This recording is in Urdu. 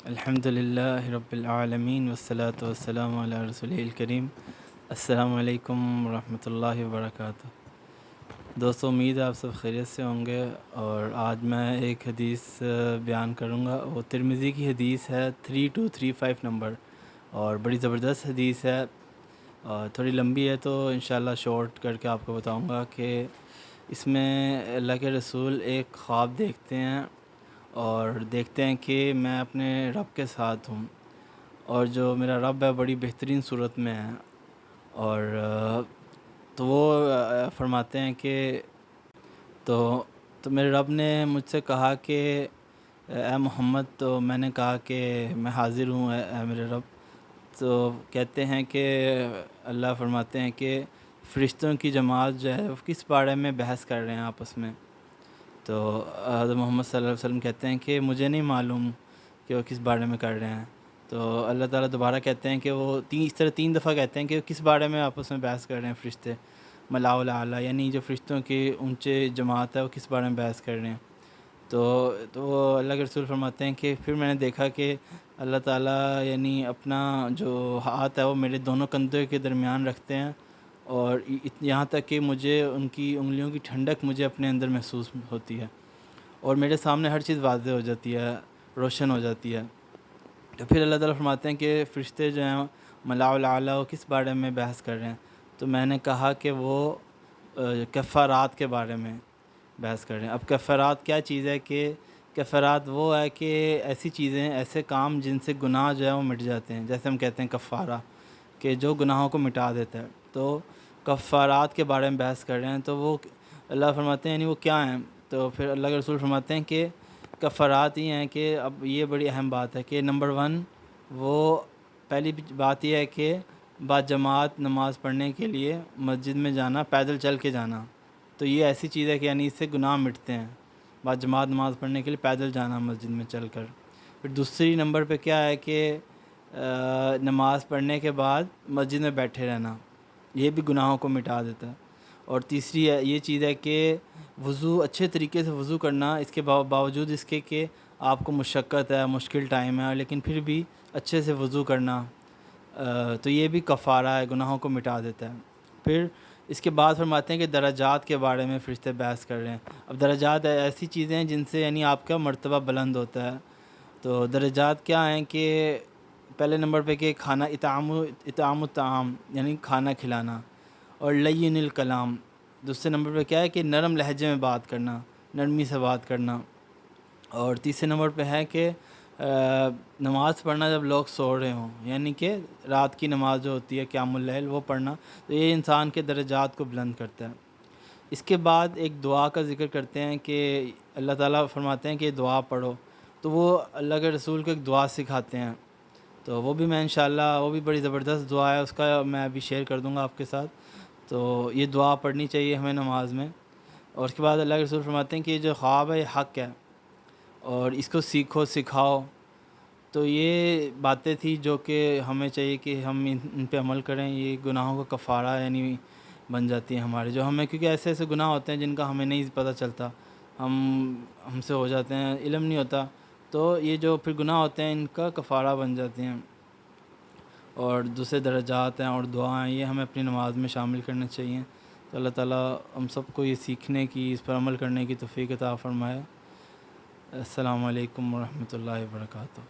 الحمدللہ رب العالمین والصلاة والسلام علی رسولہ الکریم۔ السلام علیکم ورحمۃ اللہ وبرکاتہ۔ دوستو، امید ہے آپ سب خیریت سے ہوں گے، اور آج میں ایک حدیث بیان کروں گا۔ وہ ترمذی کی حدیث ہے 3235 نمبر، اور بڑی زبردست حدیث ہے، اور تھوڑی لمبی ہے تو انشاءاللہ شارٹ کر کے آپ کو بتاؤں گا کہ اس میں اللہ کے رسول ایک خواب دیکھتے ہیں، اور دیکھتے ہیں کہ میں اپنے رب کے ساتھ ہوں، اور جو میرا رب ہے بڑی بہترین صورت میں ہے، اور تو وہ فرماتے ہیں کہ تو میرے رب نے مجھ سے کہا کہ اے محمد، تو میں نے کہا کہ میں حاضر ہوں اے میرے رب۔ تو کہتے ہیں کہ اللہ فرماتے ہیں کہ فرشتوں کی جماعت جو ہے وہ کس بارے میں بحث کر رہے ہیں آپس میں؟ تو حضرت محمد صلی اللہ علیہ وسلم کہتے ہیں کہ مجھے نہیں معلوم کہ وہ کس بارے میں کر رہے ہیں۔ تو اللہ تعالیٰ دوبارہ کہتے ہیں کہ وہ اس طرح 3 دفعہ کہتے ہیں کہ کس بارے میں آپس میں بحث کر رہے ہیں فرشتے، ملاء الاعلیٰ، یعنی جو فرشتوں کی اونچے جماعت ہے وہ کس بارے میں بحث کر رہے ہیں۔ تو وہ اللہ کے رسول فرماتے ہیں کہ پھر میں نے دیکھا کہ اللہ تعالیٰ یعنی اپنا جو ہاتھ ہے وہ میرے دونوں کندھوں کے درمیان رکھتے ہیں، اور یہاں تک کہ مجھے ان کی انگلیوں کی ٹھنڈک مجھے اپنے اندر محسوس ہوتی ہے، اور میرے سامنے ہر چیز واضح ہو جاتی ہے، روشن ہو جاتی ہے۔ تو پھر اللہ تعالیٰ فرماتے ہیں کہ فرشتے جو ہیں ملاء الاعلیٰ وہ کس بارے میں بحث کر رہے ہیں؟ تو میں نے کہا کہ وہ کفارات کے بارے میں بحث کر رہے ہیں۔ اب کفارات کیا چیز ہے؟ کہ کفارات وہ ہے کہ ایسی چیزیں، ایسے کام جن سے گناہ جو ہے وہ مٹ جاتے ہیں، جیسے ہم کہتے ہیں کفارہ، کہ جو گناہوں کو مٹا دیتا ہے۔ تو کفارات کے بارے میں بحث کر رہے ہیں، تو وہ اللہ فرماتے ہیں یعنی وہ کیا ہیں؟ تو پھر اللہ کے رسول فرماتے ہیں کہ کفارات یہ ہیں کہ اب یہ بڑی اہم بات ہے کہ نمبر 1، وہ پہلی بات یہ ہے کہ باجماعت نماز پڑھنے کے لیے مسجد میں جانا، پیدل چل کے جانا۔ تو یہ ایسی چیز ہے کہ یعنی اس سے گناہ مٹتے ہیں، باجماعت نماز پڑھنے کے لیے پیدل جانا مسجد میں چل کر۔ پھر دوسری نمبر پہ کیا ہے کہ نماز پڑھنے کے بعد مسجد میں بیٹھے رہنا، یہ بھی گناہوں کو مٹا دیتا ہے۔ اور تیسری یہ چیز ہے کہ وضو، اچھے طریقے سے وضو کرنا، اس کے باوجود اس کے کہ آپ کو مشقت ہے، مشکل ٹائم ہے، لیکن پھر بھی اچھے سے وضو کرنا، تو یہ بھی کفارہ ہے، گناہوں کو مٹا دیتا ہے۔ پھر اس کے بعد فرماتے ہیں کہ درجات کے بارے میں فرشتے بحث کر رہے ہیں۔ اب درجات ایسی چیزیں ہیں جن سے یعنی آپ کا مرتبہ بلند ہوتا ہے۔ تو درجات کیا ہیں کہ پہلے نمبر پہ کہ کھانا، اطعام الطعام یعنی کھانا کھلانا، اور لین الکلام۔ دوسرے نمبر پہ کیا ہے کہ نرم لہجے میں بات کرنا، نرمی سے بات کرنا۔ اور تیسرے نمبر پہ ہے کہ نماز پڑھنا جب لوگ سو رہے ہوں، یعنی کہ رات کی نماز جو ہوتی ہے قیام اللیل وہ پڑھنا، تو یہ انسان کے درجات کو بلند کرتا ہے۔ اس کے بعد ایک دعا کا ذکر کرتے ہیں کہ اللہ تعالیٰ فرماتے ہیں کہ دعا پڑھو، تو وہ اللہ کے رسول کو ایک دعا سکھاتے ہیں، تو وہ بھی میں انشاءاللہ، وہ بھی بڑی زبردست دعا ہے، اس کا میں ابھی شیئر کر دوں گا آپ کے ساتھ۔ تو یہ دعا پڑھنی چاہیے ہمیں نماز میں۔ اور اس کے بعد اللہ کے رسول فرماتے ہیں کہ یہ جو خواب ہے یہ حق ہے، اور اس کو سیکھو، سکھاؤ۔ تو یہ باتیں تھیں جو کہ ہمیں چاہیے کہ ہم ان پہ عمل کریں، یہ گناہوں کا کفارہ یعنی بن جاتی ہیں ہمارے، جو ہمیں، کیونکہ ایسے ایسے گناہ ہوتے ہیں جن کا ہمیں نہیں پتہ چلتا، ہم سے ہو جاتے ہیں، علم نہیں ہوتا، تو یہ جو پھر گناہ ہوتے ہیں ان کا کفارہ بن جاتے ہیں۔ اور دوسرے درجات ہیں اور دعائیں، یہ ہمیں اپنی نماز میں شامل کرنا چاہیے۔ تو اللہ تعالیٰ ہم سب کو یہ سیکھنے کی، اس پر عمل کرنے کی توفیق عطا فرمائے۔ السلام علیکم ورحمۃ اللہ وبرکاتہ۔